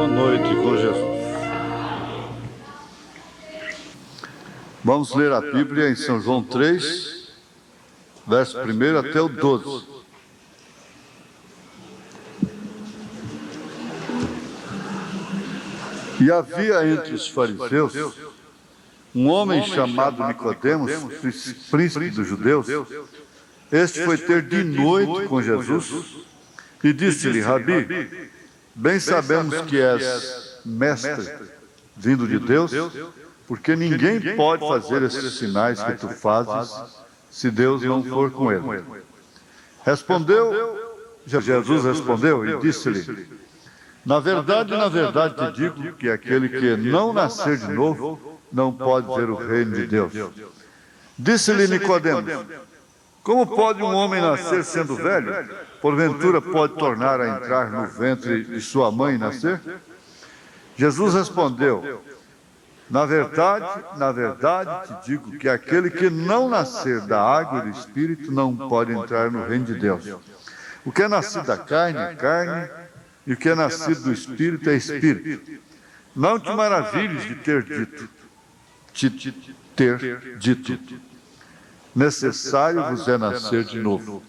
Boa noite com Jesus. Vamos ler a Bíblia em São João 3, verso 1 até o 12. E havia entre os fariseus um homem chamado Nicodemos, príncipe dos judeus. Este foi ter de noite com Jesus e disse-lhe: Rabi, bem sabemos que és mestre vindo de Deus, porque ninguém pode fazer esses sinais que tu fazes se Deus não for com ele. Jesus respondeu e disse-lhe: na verdade te digo que aquele que não nascer de novo não pode ver o reino de Deus. Disse-lhe Nicodemos: como pode um homem nascer sendo velho? Porventura pode tornar a entrar no ventre de sua mãe e nascer? Jesus respondeu: na verdade te digo que aquele que não nascer da água e do Espírito não pode entrar no reino de Deus. O que é nascido da carne é carne, e o que é nascido do Espírito é Espírito. Não te maravilhes de ter dito, necessário vos é nascer de novo.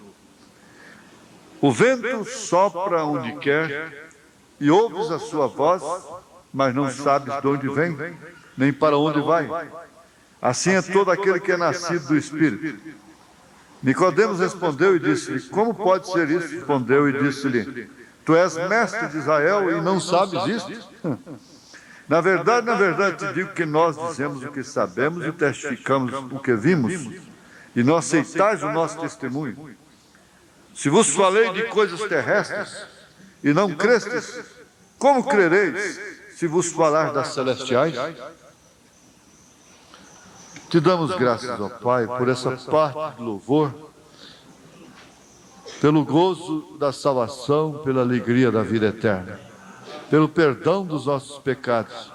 O vento sopra onde quer, e ouves a sua voz, mas não sabes de onde vem, nem para onde vai. Assim é todo aquele que é nascido do Espírito. Nicodemos respondeu e disse-lhe: como pode ser isso? Respondeu e disse-lhe: tu és mestre de Israel e não sabes isto? Na verdade te digo que nós dizemos o que sabemos e testificamos o que vimos, e não aceitais o nosso testemunho. Se vos falei de coisas terrestres e não crestes, como crereis se vos falar das celestiais? Te damos graças, ó Pai, por essa parte de louvor, pelo gozo da salvação, pela alegria da vida eterna, pelo perdão dos nossos pecados,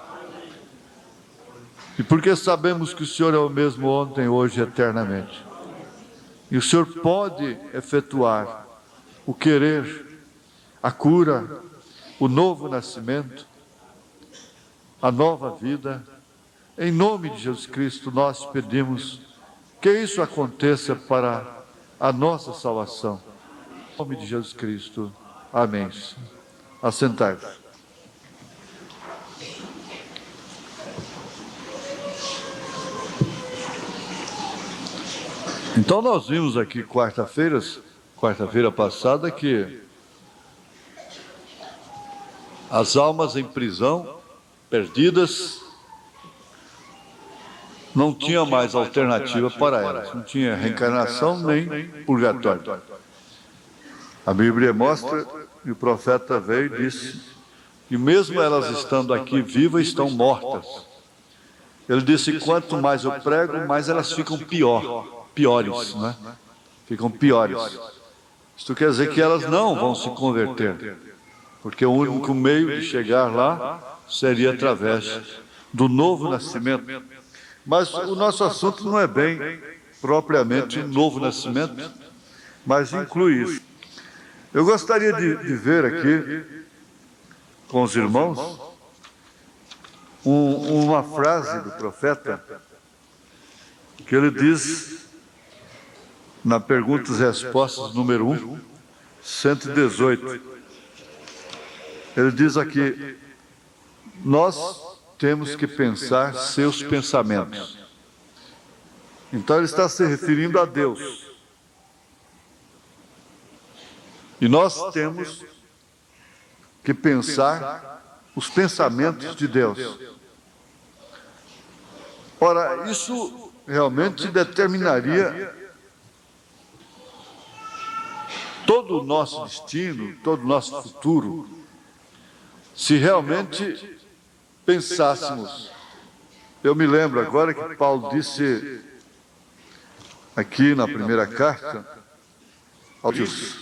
e porque sabemos que o Senhor é o mesmo ontem, hoje e eternamente. E o Senhor pode efetuar o querer, a cura, o novo nascimento, a nova vida. Em nome de Jesus Cristo, nós pedimos que isso aconteça para a nossa salvação. Em nome de Jesus Cristo. Amém. Assentai-vos. Então nós vimos aqui quarta-feira passada, que as almas em prisão, perdidas, não tinha mais alternativa para elas, não tinha reencarnação nem purgatório. A Bíblia mostra, e o profeta veio e disse, que mesmo elas estando aqui vivas, estão mortas. Ele disse, quanto mais eu prego, mais elas ficam piores, né? Ficam piores. Isto quer dizer que elas não vão se converter, porque o único meio de chegar lá seria através do novo nascimento. Mas o nosso assunto não é bem propriamente o novo nascimento, mas inclui isso. Eu gostaria de ver aqui com os irmãos uma frase do profeta que ele diz na perguntas e respostas número 1, 118. Ele diz aqui: nós temos que pensar seus pensamentos. Então ele está se referindo a Deus. E nós temos que pensar os pensamentos de Deus. Ora, isso realmente determinaria todo o nosso destino, todo o nosso futuro, se realmente pensássemos. Eu me lembro agora que Paulo disse aqui na primeira carta, aos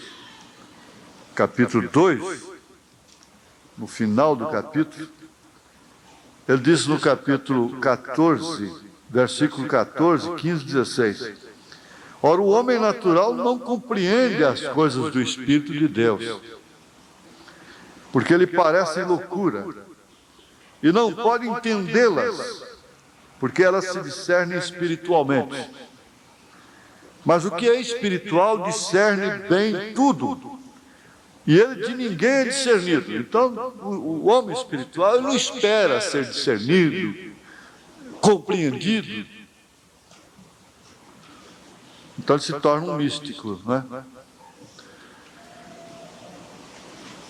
capítulo 2, no final do capítulo, ele diz no capítulo 14, versículo 14, 15, 16: ora, o homem natural não compreende as coisas do Espírito de Deus, porque lhe parecem loucura, e não pode entendê-las, porque elas se discernem espiritualmente. Mas o que é espiritual discerne bem tudo, e ele de ninguém é discernido. Então, o homem espiritual ele não espera ser discernido, compreendido. Então ele se torna um místico, não é?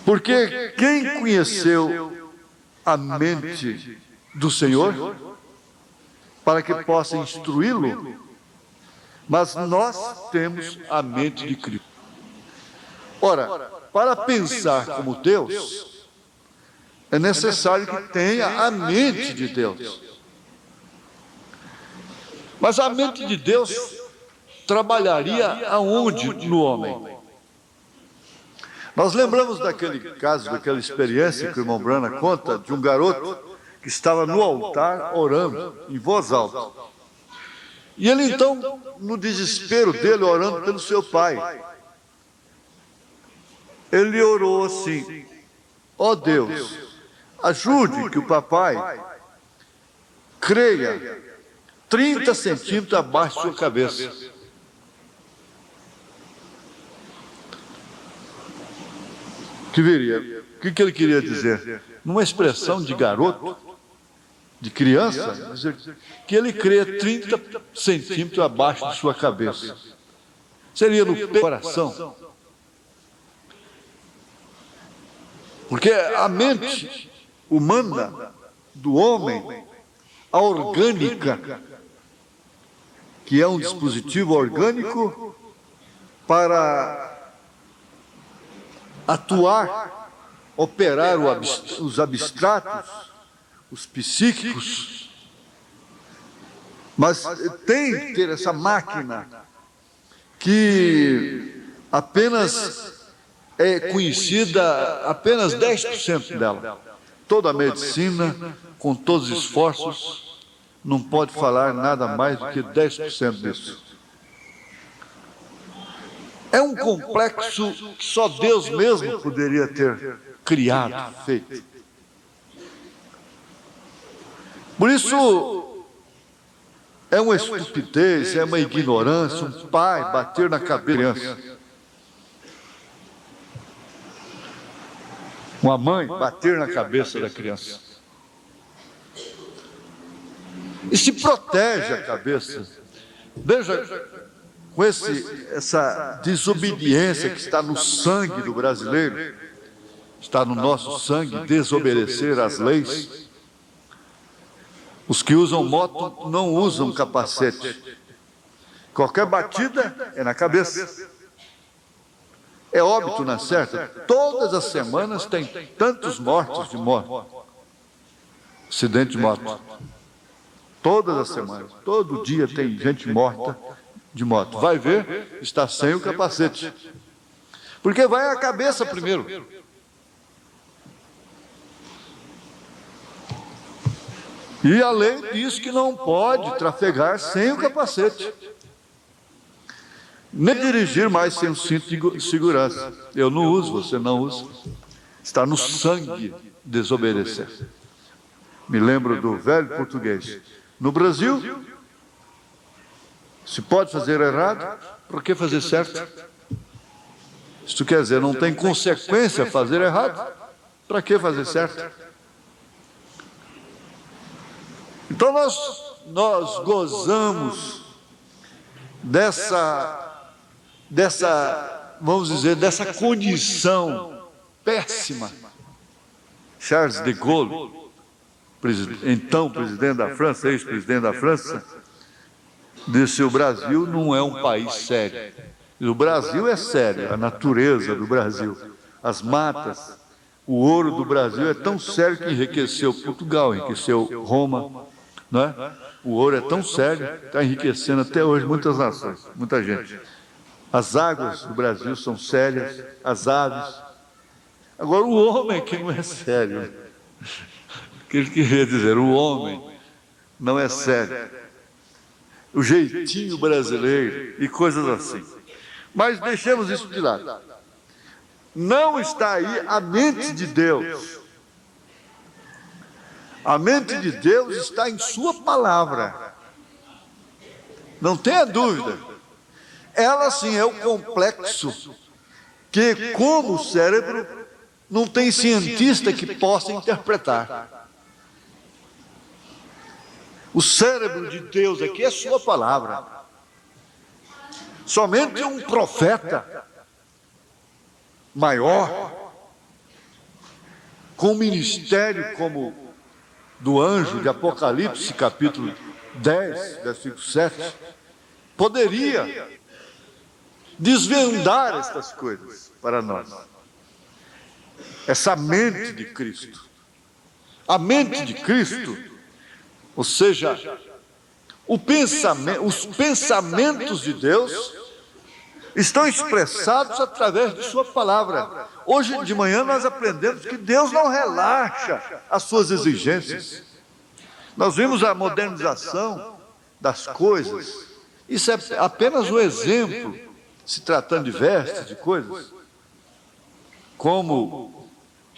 Porque quem conheceu a mente do Senhor para que possa instruí-lo? Mas nós temos a mente de Cristo. Ora, para pensar como Deus, é necessário que tenha a mente de Deus. Mas a mente de Deus trabalharia aonde no homem? Nós lembramos daquele caso, daquela experiência que o irmão Brana conta, de um garoto que estava no altar orando em voz alta. E ele então, no desespero dele, orando pelo seu pai, ele orou assim: ó Deus, ajude que o papai creia 30 centímetros abaixo de sua cabeça. Que viria? O que ele queria dizer? Numa expressão de garoto, de criança, dizer que ele crê 30 centímetros abaixo de sua cabeça. Seria no coração. Porque a mente humana do homem, a orgânica, que é um dispositivo orgânico para atuar, operar os abstratos, os psíquicos, mas tem que ter essa máquina que apenas é conhecida, apenas 10% dela. Toda a medicina, com todos os esforços, não pode falar nada mais do que 10% disso. É um complexo que só Deus mesmo poderia ter criado, feito. Por isso, é uma estupidez, é uma ignorância, um pai bater na cabeça da criança. Uma mãe bater na cabeça da criança. E se protege a cabeça. Veja, com essa desobediência que está no sangue do brasileiro, está no nosso sangue desobedecer às leis. Os que usam moto não usam capacete. Qualquer batida é na cabeça. É óbito na certa. Todas as semanas tem tantos mortos de moto. Acidente de moto. Todas as semanas. Todo dia tem gente morta de moto. Vai ver, está sem o capacete. Porque vai a cabeça primeiro. E a lei diz que não pode trafegar sem o capacete. Nem dirigir mais sem o cinto de segurança. Eu não uso, você não usa. Está no sangue desobedecer. Me lembro do velho português. No Brasil, se pode fazer errado, por que fazer certo? Isto quer dizer, não tem consequência fazer errado, para que fazer certo? Então nós gozamos vamos dizer, dessa condição péssima. Charles de Gaulle, então presidente da França, ex-presidente da França, disse: o Brasil não é um país sério. O Brasil é sério, a natureza do Brasil, as matas, o ouro do Brasil é tão sério que enriqueceu Portugal, enriqueceu Roma, não é? O ouro é tão sério, está enriquecendo até hoje muitas nações, muita gente. As águas do Brasil são sérias, as aves. Agora o homem que não é sério. O que ele queria dizer? O homem não é sério. O jeitinho brasileiro e coisas assim. Mas deixemos isso de lado. não está aí a mente de Deus. A mente de Deus está em sua palavra. Não tenha dúvida. Ela sim é o complexo que, como o cérebro, não tem cientista que possa interpretar. O cérebro de Deus aqui é sua palavra. Somente um profeta maior, com ministério como do anjo de Apocalipse, capítulo 10, versículo 7, poderia desvendar estas coisas para nós. Essa mente de Cristo. A mente de Cristo, ou seja, os pensamentos de Deus estão expressados através de sua palavra. Hoje de manhã nós aprendemos que Deus não relaxa as suas exigências. Nós vimos a modernização das coisas. Isso é apenas um exemplo, se tratando de vestes, de coisas. Como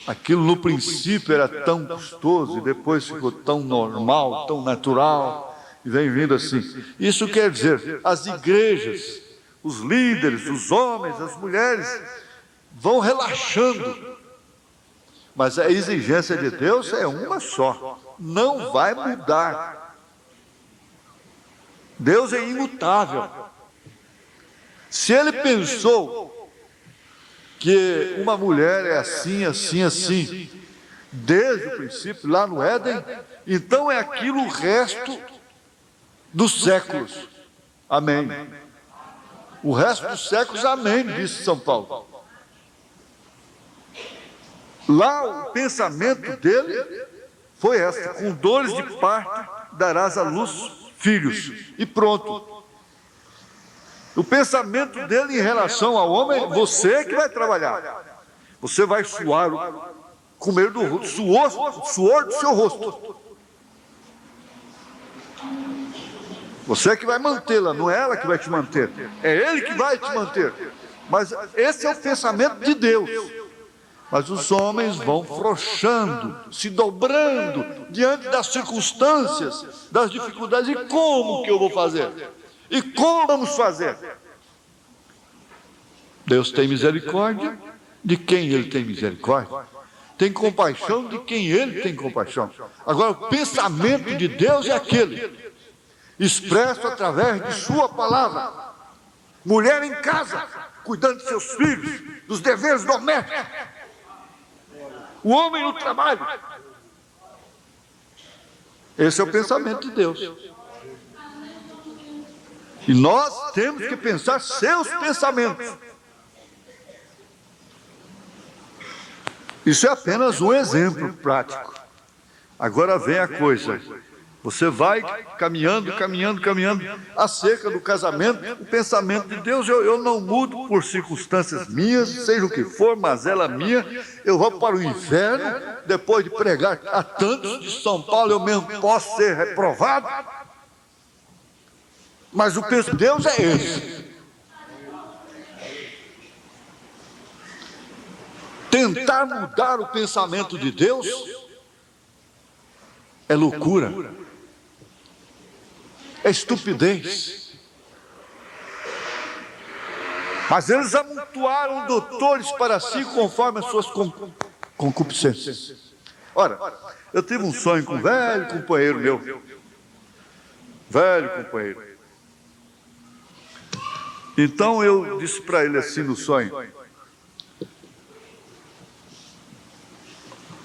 aquilo no princípio era tão custoso e depois ficou tão normal, tão natural, e vem vindo assim. Isso quer dizer, as igrejas, os líderes, os homens, as mulheres, vão relaxando. Mas a exigência de Deus é uma só, não vai mudar. Deus é imutável. Se Ele pensou que uma mulher é assim, assim, assim, desde o princípio, lá no Éden, então é aquilo o resto dos séculos. Amém. O resto dos séculos, amém, disse São Paulo. Lá o pensamento dele foi esse: com dores de parto darás à luz filhos. E pronto. O pensamento dele em relação ao homem: você que vai trabalhar. Você vai suar, comer do suor do seu rosto. Você que vai mantê-la, não é ela que vai te manter. É Ele que vai te manter. Mas esse é o pensamento de Deus. Mas os homens vão frouxando, se dobrando diante das circunstâncias, das dificuldades. E como que eu vou fazer? E como vamos fazer? Deus tem misericórdia de quem Ele tem misericórdia. Tem compaixão de quem Ele tem compaixão. Agora, o pensamento de Deus é aquele, expresso através de sua palavra. Mulher em casa, cuidando de seus filhos, dos deveres domésticos. O homem no trabalho. Esse é o pensamento de Deus. E nós temos que pensar seus pensamentos. Isso é apenas um exemplo prático. Agora vem a coisa. Você vai caminhando, acerca do casamento, o pensamento de Deus: eu não mudo por circunstâncias minhas, seja o que for, mazela minha, eu vou para o inferno, depois de pregar a tantos de São Paulo, eu mesmo posso ser reprovado. Mas o pensamento de Deus é esse. Tentar mudar o pensamento de Deus é loucura. É estupidez. Mas eles amontoaram doutores para si conforme as suas concupiscências. Ora, eu tive um sonho com um velho companheiro meu. Velho companheiro. Então eu disse para ele assim no sonho: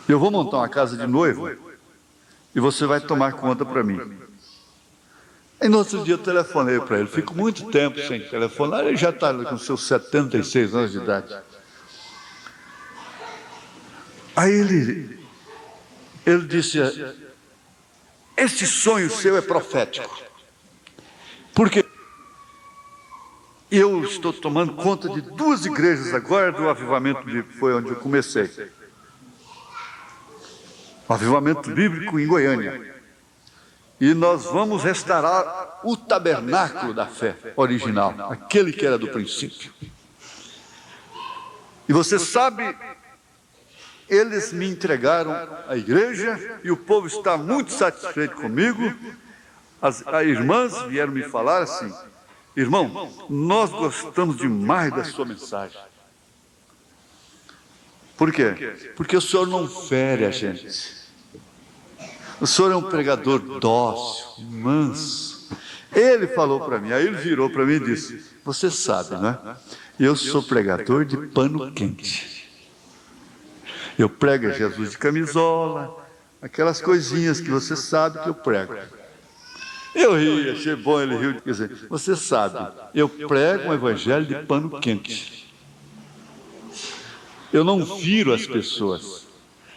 eu vou montar uma casa de noivo e você vai tomar conta para mim. E no outro dia eu telefonei para ele. Fico muito tempo sem telefonar. Ele já está com seus 76 anos de idade. Aí ele disse: esse sonho seu é profético. Porque eu estou tomando conta de 2 igrejas agora do Avivamento Bíblico. Foi onde eu comecei. O Avivamento Bíblico em Goiânia. E nós vamos restaurar o tabernáculo da fé original, aquele que era do princípio. E você sabe, eles me entregaram à igreja e o povo está muito satisfeito comigo. As irmãs vieram me falar assim: irmão, nós gostamos demais da sua mensagem. Por quê? Porque o senhor não fere a gente. O senhor é um pregador dócil, manso. Ele falou para mim, aí ele virou para mim e disse: você sabe, não é? Eu sou pregador de pano quente. Eu prego Jesus de camisola, aquelas coisinhas que você sabe que eu prego. Eu ri, achei bom, ele riu. Quer dizer, você sabe, eu prego um evangelho de pano quente. Eu não viro as pessoas.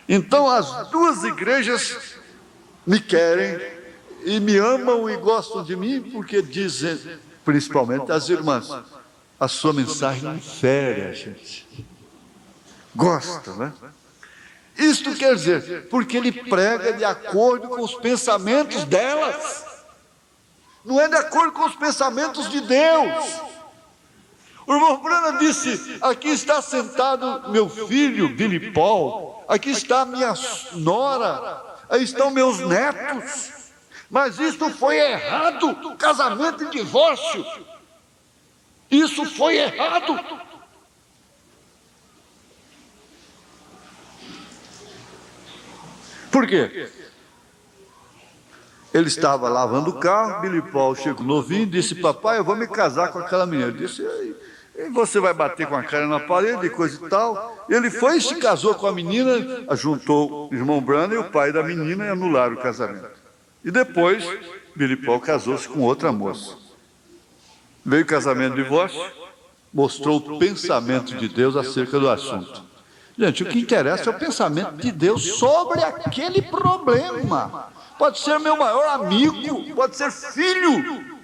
Então as duas igrejas me querem e me amam e gostam de mim, porque dizem, principalmente as irmãs, a sua mensagem não fere a gente. Gosta, né? Isto quer dizer, porque ele prega de acordo com os pensamentos delas. Não é de acordo com os pensamentos de Deus. O irmão Branham disse: aqui está sentado meu filho, Billy Paul, aqui está minha nora, aí estão meus netos. Mas isto foi errado, casamento e divórcio. Isso foi errado. Por quê? Ele estava lavando o carro, Billy Paul chegou novinho e disse: papai, eu vou me casar com aquela menina. Ele disse: e você vai bater com a cara na parede e coisa e tal. Ele foi e se casou com a menina, juntou o irmão Branham e o pai da menina e anularam o casamento. E depois, Billy Paul casou-se com outra moça. Veio o casamento de divórcio, mostrou o pensamento de Deus acerca do assunto. Gente, o que interessa é o pensamento de Deus sobre aquele problema. Pode ser meu maior amigo, pode ser filho,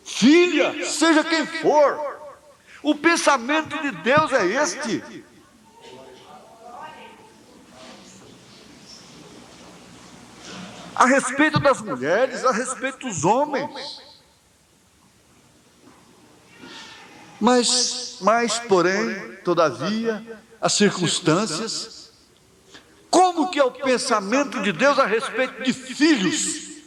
filha, seja quem for. O pensamento de Deus é este. A respeito das mulheres, a respeito dos homens. Mas, porém, todavia, as circunstâncias. Como que é o pensamento de Deus a respeito de filhos?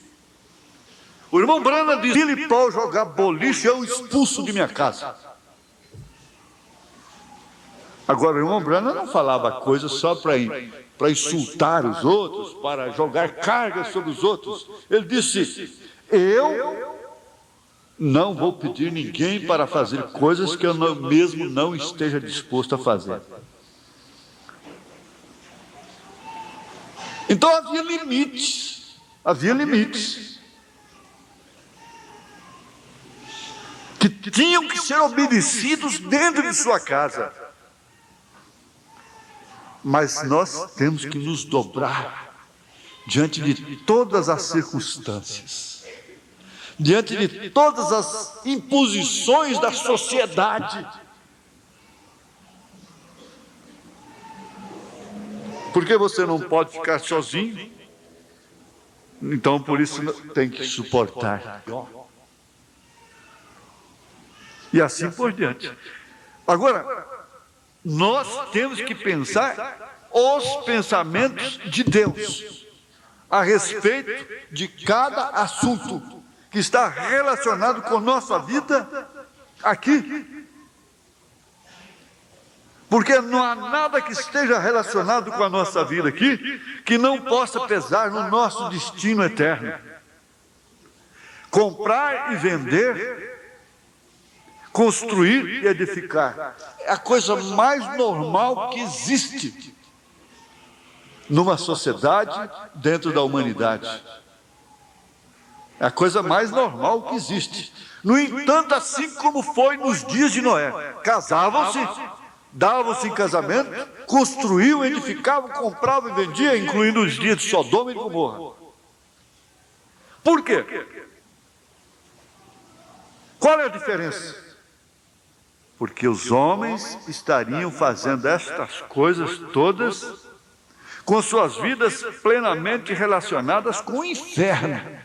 O irmão Branham diz: Billy Paul jogar boliche, eu expulso de minha casa. Agora, o irmão Branham não falava coisas só para insultar os outros, para jogar cargas sobre os outros. Ele disse: eu não vou pedir ninguém para fazer coisas que eu mesmo não esteja disposto a fazer. Então havia limites que tinham que ser obedecidos dentro de sua casa. Mas nós temos que nos dobrar diante de todas as circunstâncias, diante de todas as imposições da sociedade. Porque você não pode ficar sozinho, então por isso tem que suportar. E assim por diante. Agora, nós temos que pensar os pensamentos de Deus a respeito de cada assunto que está relacionado com nossa vida aqui. Porque não há nada que esteja relacionado com a nossa vida aqui que não possa pesar no nosso destino eterno. Comprar e vender, construir e edificar, é a coisa mais normal que existe numa sociedade, dentro da humanidade. É a coisa mais normal que existe. No entanto, assim como foi nos dias de Noé, casavam-se, davam-se em casamento, construíam, edificavam, compravam e vendiam, incluindo os dias de Sodoma e Gomorra. Por quê? Qual é a diferença? Porque os homens estariam fazendo estas coisas todas com suas vidas plenamente relacionadas com o inferno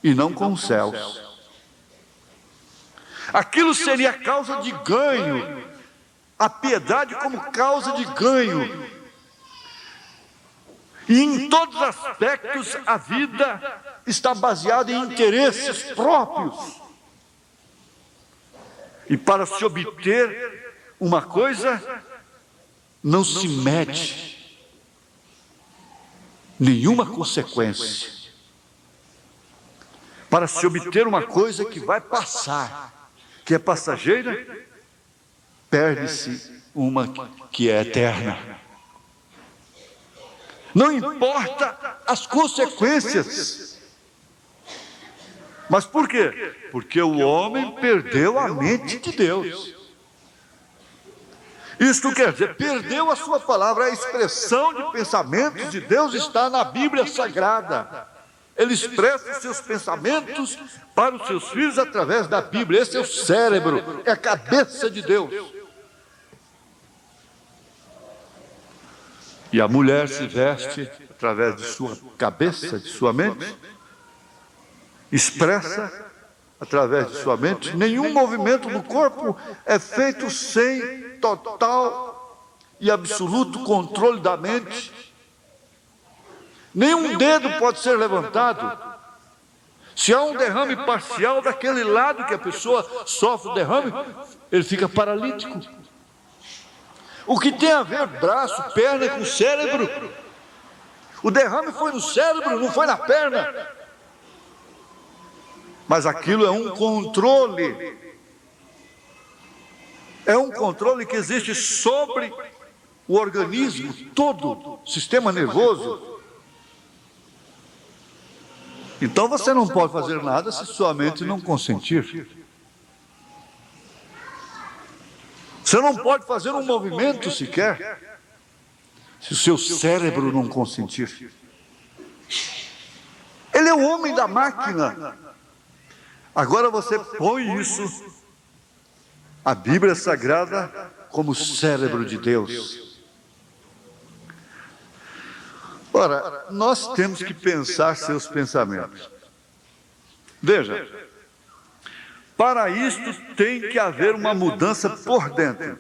e não com os céus. Aquilo seria causa de ganho a piedade como causa de ganho. E em todos os aspectos a vida está baseada em interesses próprios. E para se obter uma coisa, não se mede nenhuma consequência. Para se obter uma coisa que vai passar, que é passageira, perde-se uma que é eterna. Não importa as consequências. Mas por quê? Porque o homem perdeu a mente de Deus. Isto quer dizer, perdeu a sua palavra. A expressão de pensamentos de Deus está na Bíblia Sagrada. Ele expressa os seus pensamentos para os seus filhos através da Bíblia. Esse é o cérebro, é a cabeça de Deus. E a mulher se veste através de sua cabeça, de sua mente, expressa através de sua mente. Nenhum movimento do corpo é feito sem total e absoluto controle da mente. Nenhum dedo pode ser levantado. Se há um derrame parcial daquele lado que a pessoa sofre o derrame, ele fica paralítico. O que tem a ver braço, perna com cérebro? O derrame foi no cérebro, não foi na perna. Mas aquilo é um controle. É um controle que existe sobre o organismo todo, sistema nervoso. Então você não pode fazer nada se sua mente não consentir. Você não pode fazer um movimento sequer se o seu cérebro não consentir. Ele é o homem da máquina. Agora você põe isso, a Bíblia Sagrada, como cérebro de Deus. Ora, nós temos que pensar seus pensamentos. Veja, para isto tem que haver uma mudança por dentro.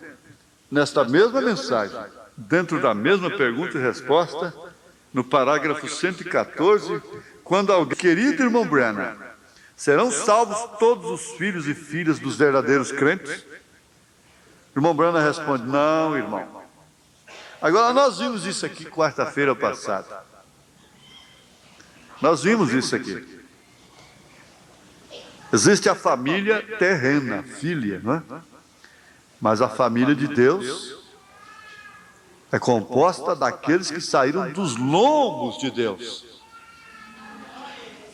Nesta mesma mensagem, dentro da mesma pergunta e resposta, no parágrafo 114, quando alguém, querido irmão Branham, serão salvos todos os filhos e filhas dos verdadeiros crentes? O irmão Branham responde, não, irmão. Agora, nós vimos isso aqui quarta-feira passada. Nós vimos isso aqui. Existe a família terrena, filha, não é? Mas a família de Deus é composta daqueles que saíram dos lombos de Deus.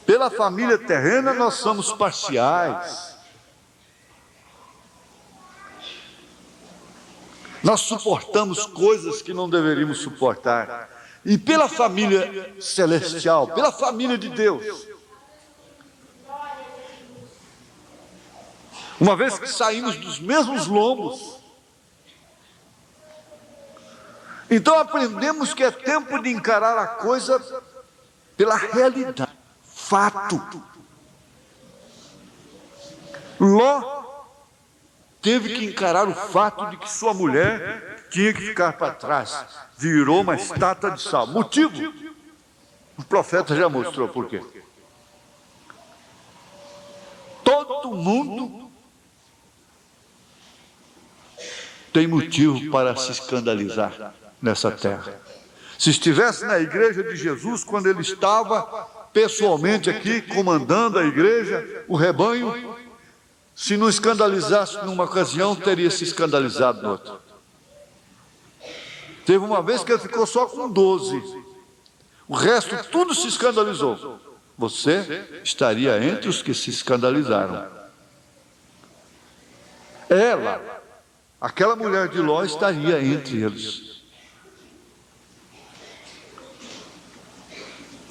Pela família terrena nós somos parciais. Nós suportamos coisas que não deveríamos suportar. E pela família celestial, pela família de Deus, uma vez que saímos dos mesmos lombos, então aprendemos que é tempo de encarar a coisa pela realidade, fato. Ló teve que encarar o fato de que sua mulher tinha que ficar para trás, virou uma estátua de sal. Motivo? O profeta já mostrou por quê. Todo mundo tem motivo para se escandalizar nessa terra. Se estivesse na igreja de Jesus, quando ele estava pessoalmente aqui, comandando a igreja, o rebanho, se não escandalizasse numa ocasião, teria se escandalizado no outro. Teve uma vez que ele ficou só com 12. O resto tudo se escandalizou. Você estaria entre os que se escandalizaram. Ela, aquela mulher de Ló, estaria entre eles.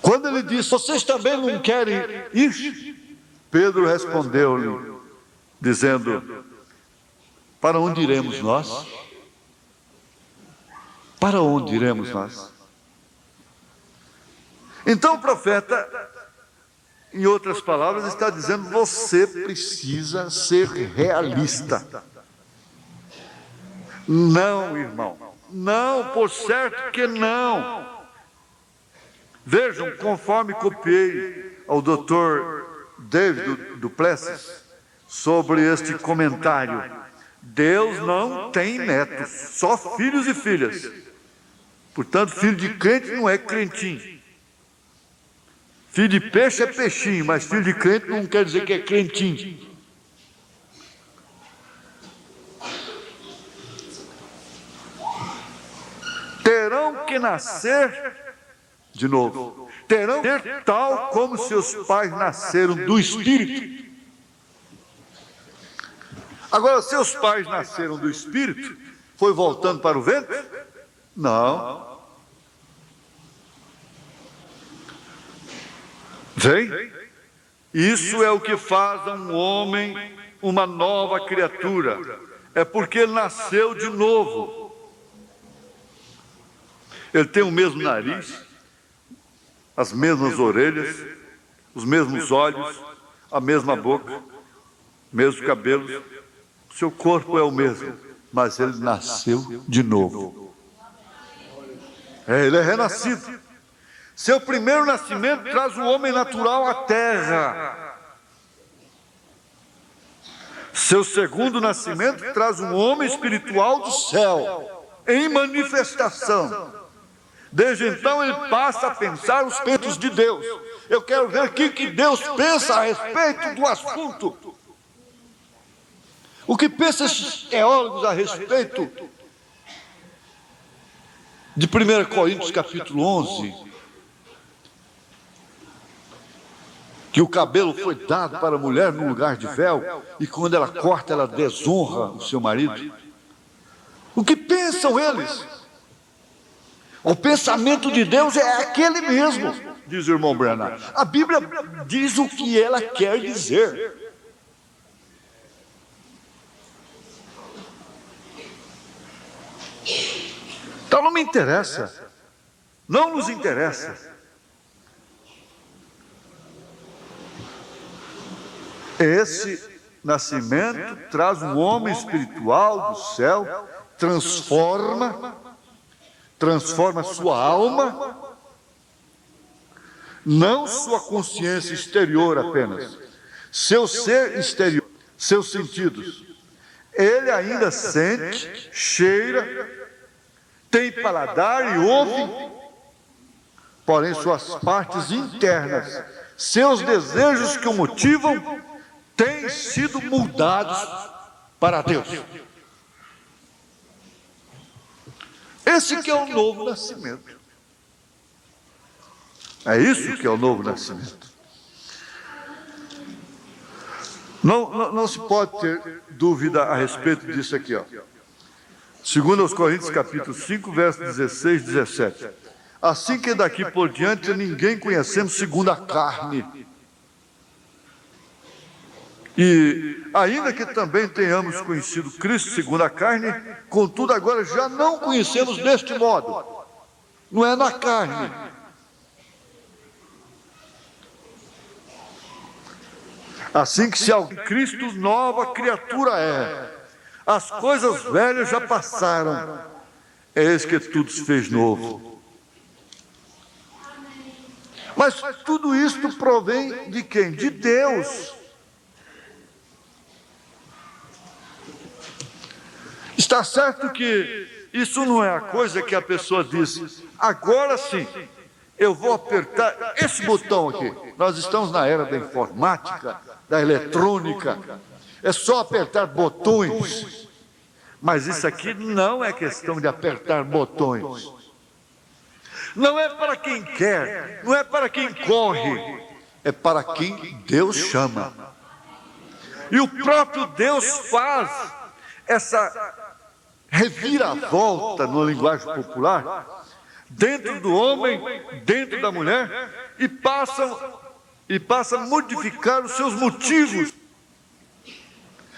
Quando ele disse, vocês também não querem ir? Pedro respondeu-lhe, dizendo, para onde iremos nós? Para onde iremos nós? Então o profeta, em outras palavras, está dizendo, você precisa ser realista. Não, irmão. Não, por certo que não. Vejam, conforme copiei ao Dr. David Duplessis sobre este comentário, Deus não tem netos, só filhos e filhas. Portanto, filho de crente não é crentinho. Filho de peixe é peixinho, mas filho de crente não quer dizer que é crentinho. Terão que nascer de novo. Terão que ser tal como seus pais nasceram do Espírito. Agora, seus pais nasceram do Espírito, foi voltando para o ventre? Não. Vem? Isso é o que faz a um homem uma nova criatura. É porque ele nasceu de novo. Ele tem o mesmo nariz, as mesmas orelhas, os mesmos olhos, a mesma boca, mesmo cabelo. Seu corpo é o mesmo, mas ele nasceu de novo. Ele é renascido. Seu primeiro nascimento traz o homem natural à terra. Seu segundo nascimento traz um homem espiritual do céu, em manifestação. Desde então ele passa a pensar os pensamentos de Deus. Eu quero ver o que Deus pensa a respeito do assunto. O que pensam esses teólogos a respeito de 1 Coríntios capítulo 11, que o cabelo foi dado para a mulher no lugar de véu, e quando ela corta, ela desonra o seu marido? O que pensam eles? O pensamento de Deus é aquele mesmo, diz o irmão Branham. A Bíblia diz o que ela quer dizer. Então não me interessa, não nos interessa. Esse nascimento traz um homem espiritual do céu, transforma sua alma, não sua consciência exterior apenas, seu ser exterior, seus sentidos. Ele ainda sente, cheira, tem paladar e ouve, porém suas partes internas, seus desejos que o motivam, têm sido mudados para Deus. Esse que é o novo nascimento. É isso que é o novo nascimento. Não se pode ter dúvida a respeito disso aqui, ó. 2 Coríntios capítulo 5, versos 16 e 17. Assim que daqui por diante ninguém conhecemos segundo a carne. E ainda que também tenhamos conhecido Cristo segundo a carne, contudo agora já não conhecemos deste modo. Não é na carne. Assim que se alguém Cristo, nova criatura é. As coisas velhas já passaram. Eis que tudo se fez novo. Mas tudo isto provém de quem? De Deus. Está certo que isso não é a coisa que a pessoa diz, agora sim, eu vou apertar esse botão aqui. Nós estamos na era da informática, da eletrônica, é só apertar botões. Mas isso aqui não é questão de apertar botões. Não é para quem quer, não é para quem corre, é para quem Deus chama. E o próprio Deus faz essa reviravolta na linguagem popular, dentro do homem, dentro da mulher, e passa a modificar os seus motivos,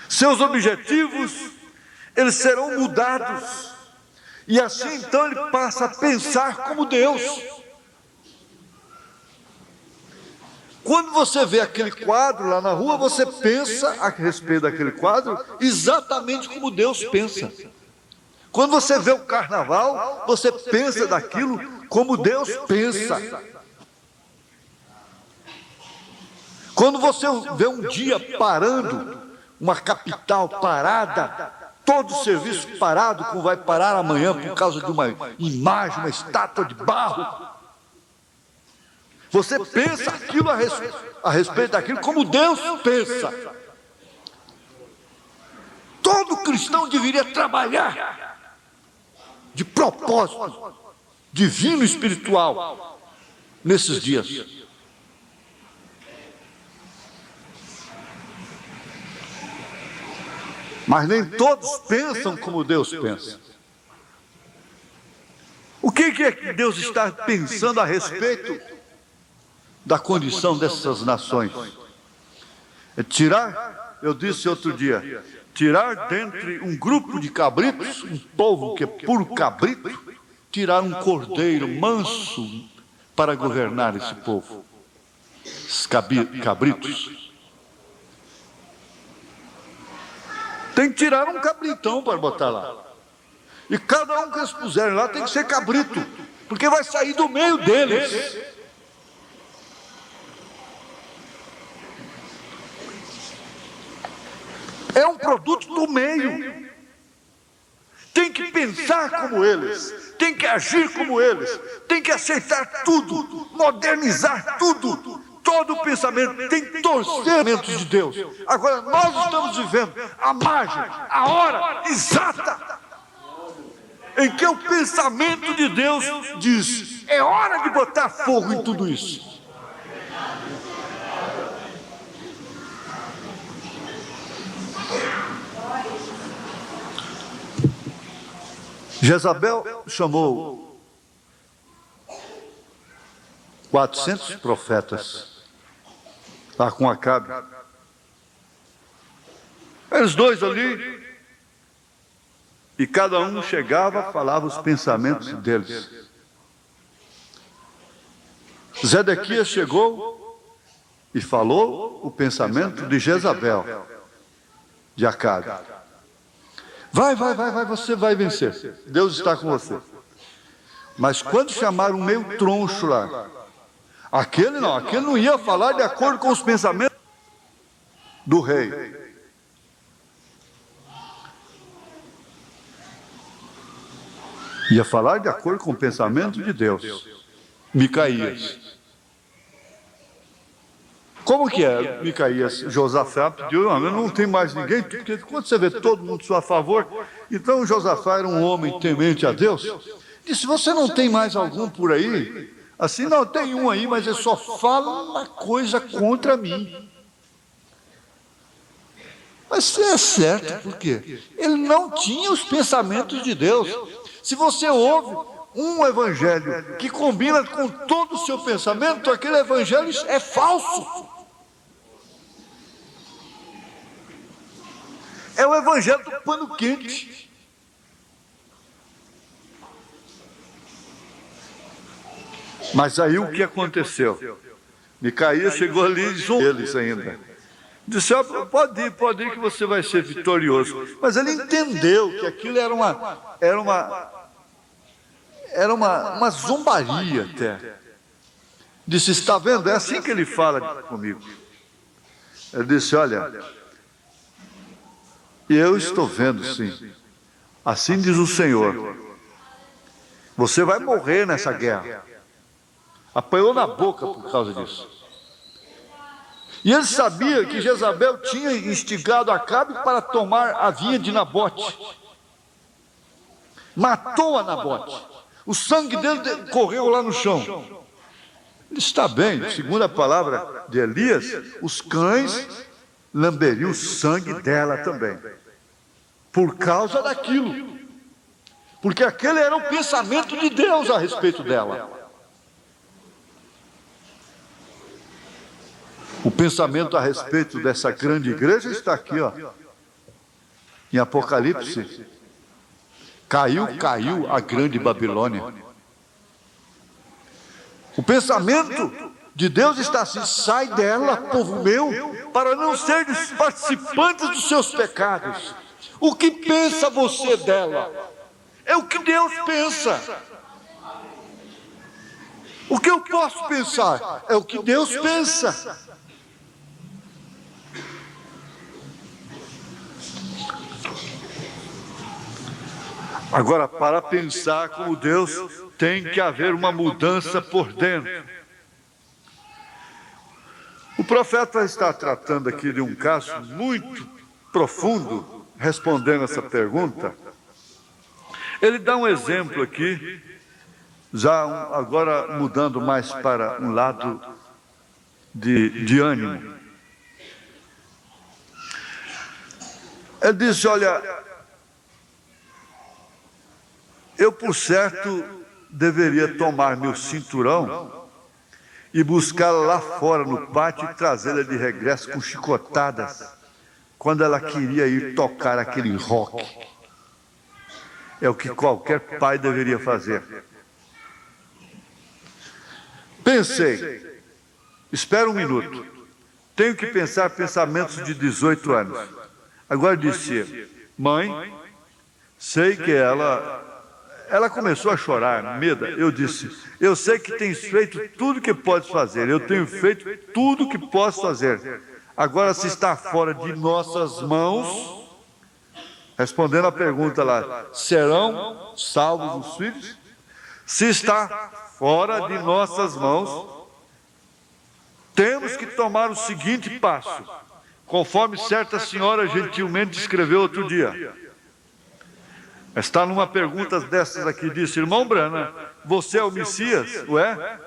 seus objetivos, eles serão mudados, e assim então ele passa a pensar como Deus. Quando você vê aquele quadro lá na rua, você pensa a respeito daquele quadro exatamente como Deus pensa. Quando você vê o carnaval, você pensa daquilo como Deus pensa. Quando você vê um dia parando, uma capital parada, todo o serviço parado, como vai parar amanhã por causa de uma imagem, uma estátua de barro, você pensa aquilo a respeito daquilo como Deus pensa. Todo cristão deveria trabalhar de propósito divino e espiritual nesses dias. Mas nem todos pensam como Deus pensa. O que é que Deus está pensando a respeito da condição dessas nações? É tirar, eu disse outro dia, tirar dentre um grupo de cabritos, um povo que é puro cabrito, tirar um cordeiro manso para governar esse povo, esses cabritos. Tem que tirar um cabritão para botar lá. E cada um que eles puserem lá tem que ser cabrito, porque vai sair do meio deles. É um produto do meio. Tem que pensar como eles, tem que agir como eles, tem que aceitar tudo, modernizar tudo. Todo o pensamento tem que torcer de Deus. Agora nós estamos vivendo a margem, a hora exata em que o pensamento de Deus diz: é hora de botar fogo em tudo isso. Jezabel chamou 400 profetas lá com Acabe. Eles dois ali, e cada um chegava, falava os pensamentos deles. Zedequias chegou e falou o pensamento de Jezabel, de Acabe. Vai, você vai vencer. Deus está com você. Mas quando chamaram um meio troncho lá, aquele não ia falar de acordo com os pensamentos do rei. Ia falar de acordo com o pensamento de Deus. Micaías. Como que é, Micaías? Josafá pediu: não tem mais ninguém, porque quando você vê todo mundo a seu favor, então Josafá era um homem temente a Deus. Disse: você não tem mais algum por aí? Assim, não, tem um aí, mas ele só fala uma coisa contra mim. Mas é certo, por quê? Ele não tinha os pensamentos de Deus. Se você ouve um evangelho que combina com todo o seu pensamento, aquele evangelho é falso. É o evangelho do pano quente. Mas aí o que aconteceu? Micaías chegou ali e zoou eles ainda. Disse: pode ir que você vai ser vitorioso. Mas ele entendeu que aquilo era uma zombaria até. Disse: está vendo? É assim que ele fala comigo. Ele disse: olha, eu estou vendo, sim. Assim diz o Senhor: você vai morrer nessa guerra. Apanhou na boca por causa disso. E ele sabia que Jezabel tinha instigado Acabe para tomar a vinha de Nabote. Matou a Nabote. O sangue dele correu lá no chão. Ele está bem, segundo a palavra de Elias, os cães lamberiam o sangue dela também. Por causa daquilo. Porque aquele era o pensamento de Deus a respeito dela. O pensamento a respeito dessa grande igreja está aqui, ó, em Apocalipse. Caiu a grande Babilônia. O pensamento de Deus está assim: sai dela, povo meu, para não seres participantes dos seus pecados. O que pensa você dela? é o que Deus pensa. O que eu posso pensar é o que Deus pensa. Agora, para pensar como Deus, tem que haver uma mudança por dentro. O profeta está tratando aqui de um caso muito profundo, respondendo essa pergunta. Ele dá um exemplo aqui, agora mudando mais para um lado de ânimo. Ele diz, olha, eu por certo deveria tomar meu cinturão e buscá-la lá fora no pátio e trazê-la de regresso com chicotadas, quando ela queria ir tocar aquele rock. É o que qualquer pai deveria fazer. Pensei, espera um minuto, tenho que pensar pensamentos de 18 anos. Agora disse, mãe, sei que ela começou a chorar, Meda. Eu disse, eu sei que tens feito tudo que podes fazer, eu tenho feito tudo que posso fazer. Agora, se está fora de nossas mãos, respondendo a pergunta lá, serão salvos os filhos? Se está fora de nossas mãos, temos que tomar o seguinte passo, conforme certa senhora gentilmente escreveu outro dia. Está numa pergunta dessas aqui, disse, irmão Brana, você é o Messias, ué?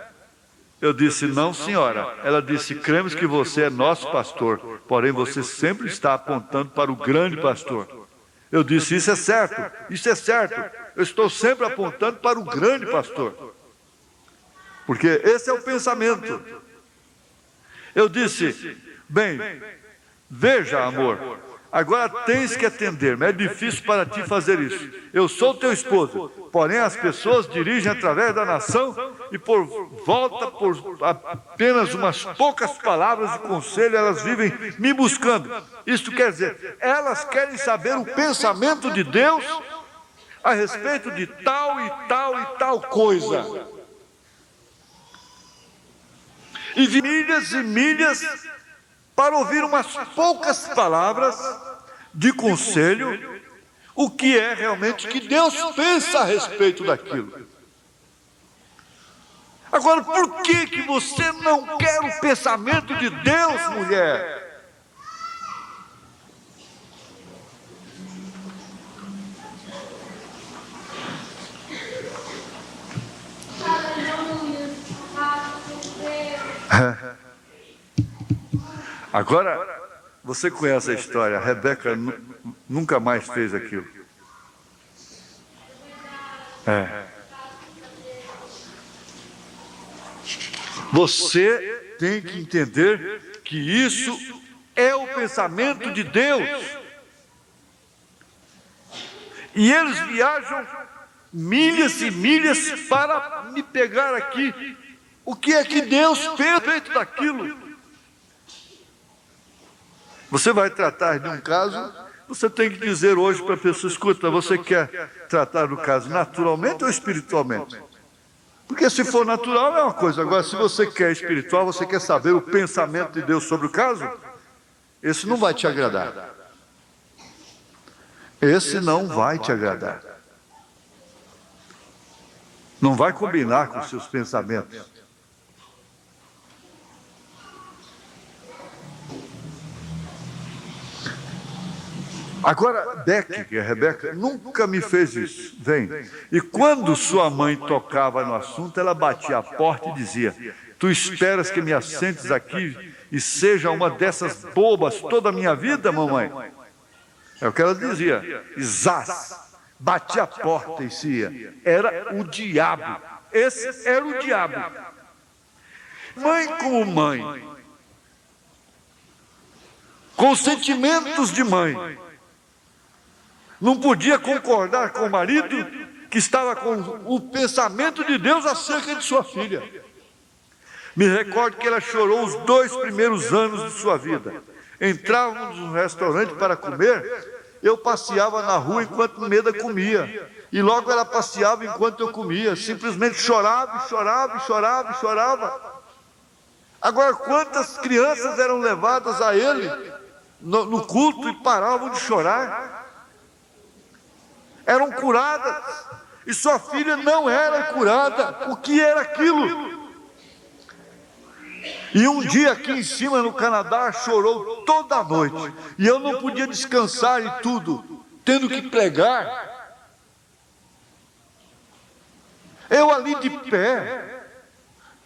Eu disse, não senhora. Ela disse, cremos que você é nosso pastor, porém você sempre está apontando para o grande pastor. Eu disse, isso é certo, eu estou sempre apontando para o grande pastor. Porque esse é o pensamento. Eu disse, bem, veja amor, agora tens que atender-me, é difícil para ti fazer isso. Eu sou teu esposo, porém as pessoas dirigem através da nação e por apenas umas poucas palavras de conselho, elas vivem me buscando. Isto quer dizer, elas querem saber o pensamento de Deus a respeito de tal e tal e tal coisa. E milhas e milhas para ouvir umas poucas palavras de conselho, o que é realmente que Deus pensa a respeito daquilo. Agora, por que você não quer o pensamento de Deus, mulher? Agora, você conhece a história, a Rebeca nunca mais fez aquilo. Você tem que entender que isso é o pensamento de Deus. E eles viajam milhas e milhas para me pegar aqui. O que é que Deus fez a respeito daquilo? Você vai tratar de um caso, você tem que dizer hoje para a pessoa, escuta, você quer tratar do caso naturalmente ou espiritualmente? Porque se for natural é uma coisa, agora se você quer espiritual, você quer saber o pensamento de Deus sobre o caso, esse não vai te agradar. Esse não vai te agradar. Não vai combinar com os seus pensamentos. Agora, Beck, que é a Rebeca, nunca me fez isso. Vem. E quando sua mãe tocava no assunto, ela batia a porta e dizia, tu esperas que me assentes aqui e seja uma dessas bobas toda a minha vida, mamãe? É o que ela dizia. Zás, batia a porta e se ia. Era o diabo. Esse era o diabo. Mãe como mãe, com sentimentos de mãe, não podia concordar com o marido que estava com o pensamento de Deus acerca de sua filha. Me recordo que ela chorou os 2 primeiros anos de sua vida. Entrávamos no restaurante para comer, eu passeava na rua enquanto Meda comia. E logo ela passeava enquanto eu comia, simplesmente chorava, chorava, chorava, chorava. Agora, quantas crianças eram levadas a ele no culto e paravam de chorar? Eram curadas, e sua filha não era curada. O que era aquilo? E um dia aqui em cima no Canadá chorou toda a noite, e eu não podia descansar e tudo, tendo que pregar. Eu ali de pé,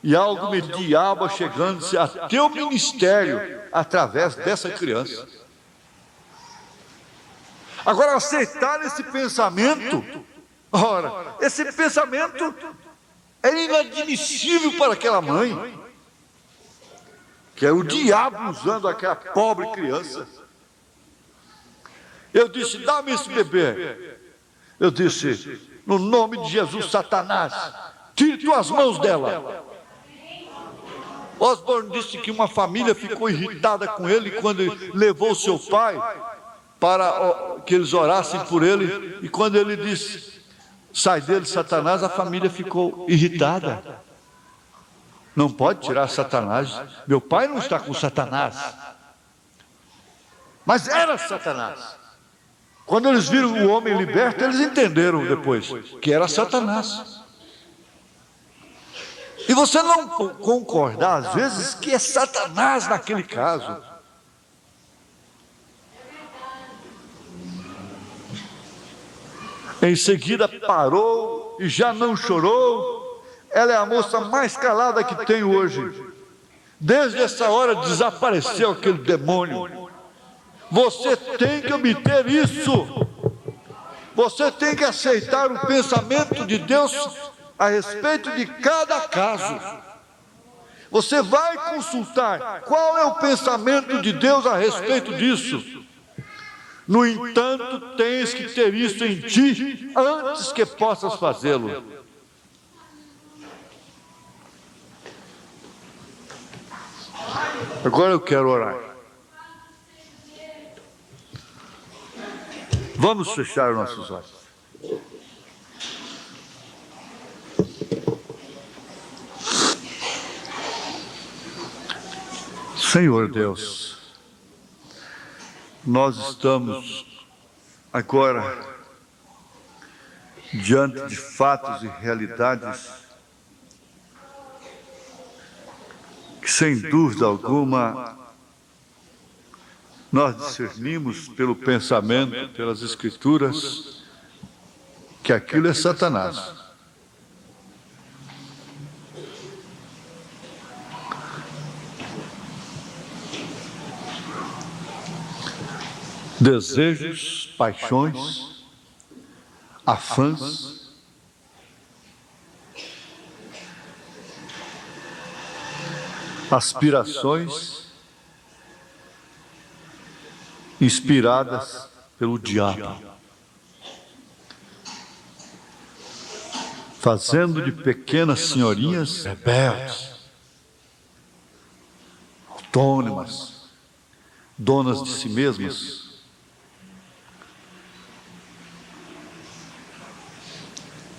e algo me diabo chegando-se até o ministério através dessa criança. Agora, aceitar esse pensamento, ora, esse pensamento é inadmissível para aquela mãe, que é o diabo usando aquela pobre criança. Eu disse, dá-me esse bebê. Eu disse, no nome de Jesus, Satanás, tire tuas mãos dela. Osborne disse que uma família ficou irritada com ele quando ele levou seu pai para que eles orassem por ele, e quando ele disse, sai dele, Satanás, a família ficou irritada. Não pode tirar Satanás. Meu pai não está com Satanás. Mas era Satanás. Quando eles viram o homem liberto, eles entenderam depois que era Satanás. E você não concorda, às vezes, que é Satanás naquele caso. Em seguida parou e já não chorou. Ela é a moça mais calada que tem hoje. Desde essa hora desapareceu aquele demônio. Você tem que obter isso. Você tem que aceitar o pensamento de Deus a respeito de cada caso. Você vai consultar qual é o pensamento de Deus a respeito disso. No entanto, tens que ter isso em ti antes que possas fazê-lo. Agora eu quero orar. Vamos fechar nossos olhos. Senhor Deus, nós estamos agora diante de fatos e realidades que, sem dúvida alguma, nós discernimos pelo pensamento, pelas Escrituras, que aquilo é Satanás. Desejos, paixões, afãs, aspirações inspiradas pelo diabo, fazendo de pequenas senhorinhas rebeldes, autônomas, donas de si mesmas.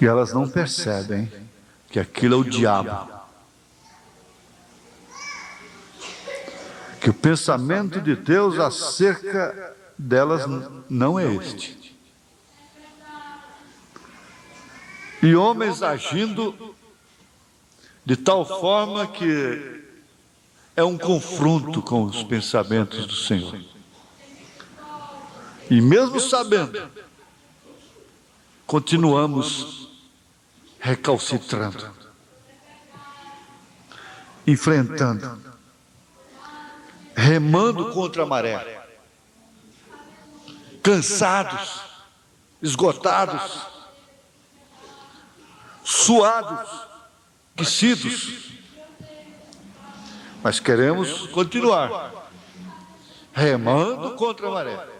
E elas não percebem que aquilo é o diabo. Que o pensamento de Deus acerca delas não é este. E homens agindo de tal forma que é um confronto com os pensamentos do Senhor. E mesmo sabendo, continuamos recalcitrando, enfrentando, remando contra a maré, cansados, esgotados, suados, aquecidos, mas queremos continuar remando contra a maré.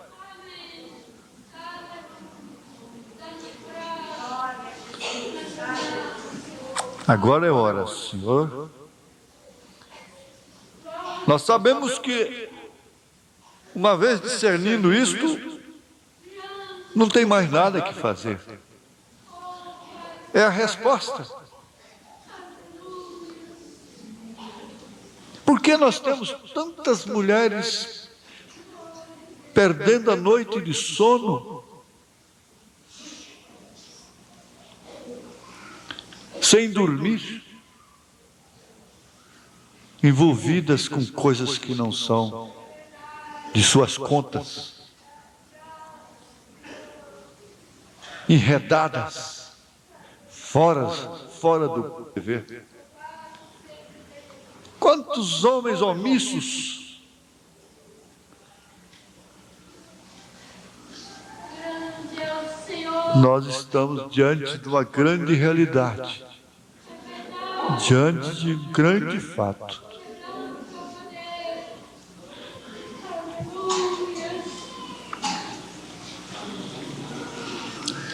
Agora é hora, Senhor. Nós sabemos que, uma vez discernindo isto, não tem mais nada que fazer. É a resposta. Por que nós temos tantas mulheres perdendo a noite de sono, sem dormir, envolvidas com coisas que não são de suas contas, enredadas, fora do dever? Quantos homens omissos nós estamos diante de uma grande realidade, diante de um grande fato.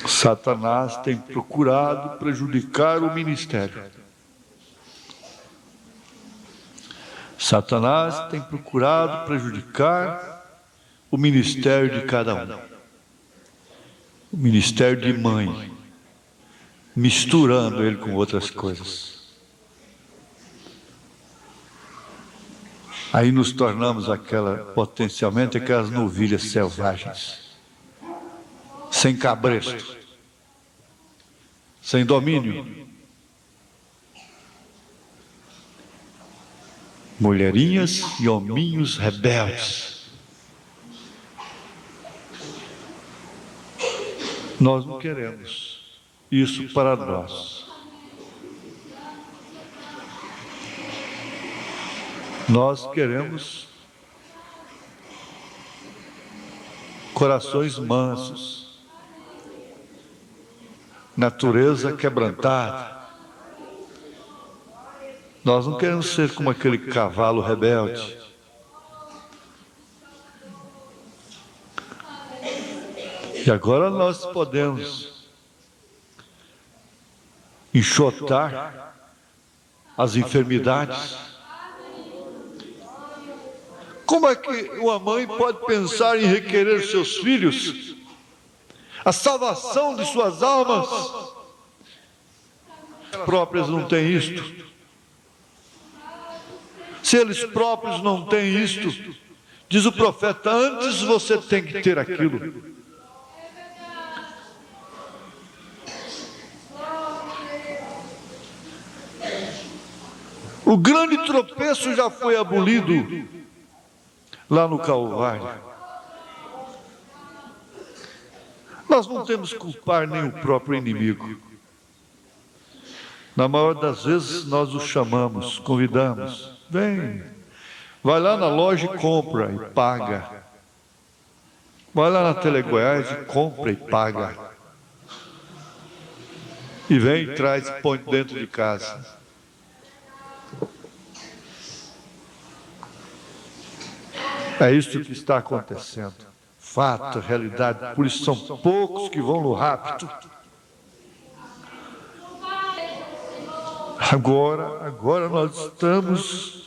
Satanás tem procurado prejudicar o ministério. Satanás tem procurado prejudicar o ministério de cada um. O ministério de mãe, misturando ele com outras coisas. Aí nos tornamos potencialmente aquelas novilhas selvagens, sem cabresto, sem domínio. Mulherinhas e hominhos rebeldes. Nós não queremos isso para nós. Nós queremos corações mansos, natureza quebrantada. Nós não queremos ser como aquele cavalo rebelde. E agora nós podemos enxotar as enfermidades. Como é que uma mãe pode pensar em requerer seus filhos a salvação de suas almas? Elas próprias não têm isto. Se eles próprios não têm isto, diz o profeta, antes você tem que ter aquilo. O grande tropeço já foi abolido lá no Calvário. Nós não temos que culpar nem o próprio inimigo. Na maior das vezes nós o chamamos, convidamos. Vem, vai lá na loja e compra e paga. Vai lá na Telegoiás e compra e paga. E vem e traz e põe dentro de casa. É isso que está acontecendo. Fato, realidade. Por isso são poucos que vão no rapto. Agora nós estamos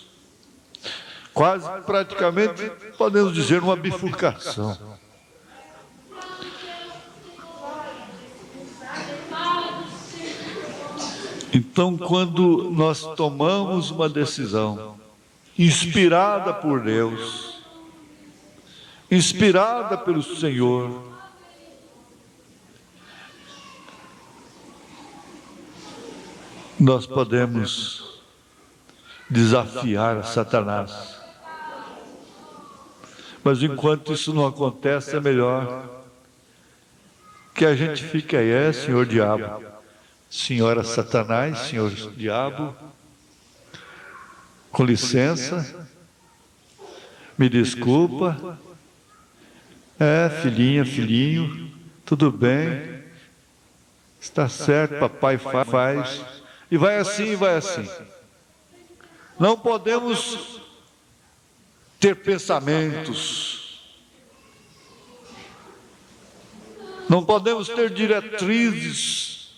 quase praticamente, podemos dizer, numa bifurcação. Então, quando nós tomamos uma decisão inspirada por Deus, inspirada pelo Senhor, nós podemos desafiar Satanás. Mas enquanto isso não acontece, é melhor que a gente fique aí, senhor diabo, senhora Satanás, senhor diabo, com licença, me desculpa, filhinha, filhinho, tudo bem, está certo, papai faz, e vai assim, vai assim. Não podemos ter pensamentos, não podemos ter diretrizes,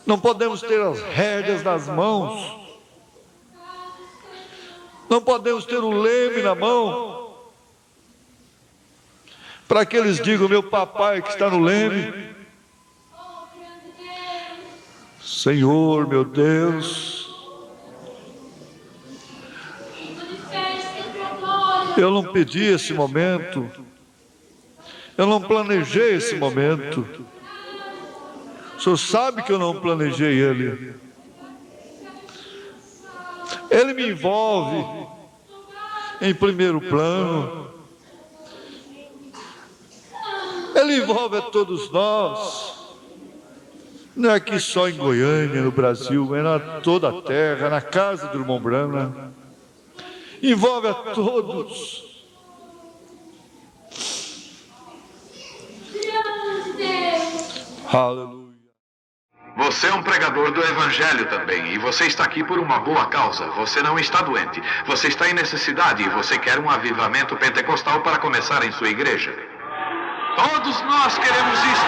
não podemos ter as rédeas nas mãos, não podemos ter o leme na mão, para que eles digam, meu papai que está no leme, Senhor, meu Deus, eu não pedi esse momento, eu não planejei esse momento. O Senhor sabe que eu não planejei ele. Ele me envolve em primeiro plano. Ele envolve a todos nós. Não é aqui só em Goiânia, no Brasil, é na toda a terra, na casa do irmão Brana. Envolve a todos. Aleluia. Você é um pregador do Evangelho também, e você está aqui por uma boa causa. Você não está doente, você está em necessidade e você quer um avivamento pentecostal para começar em sua igreja. Todos nós queremos isso.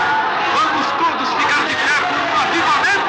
Vamos todos ficar de pé por um avivamento.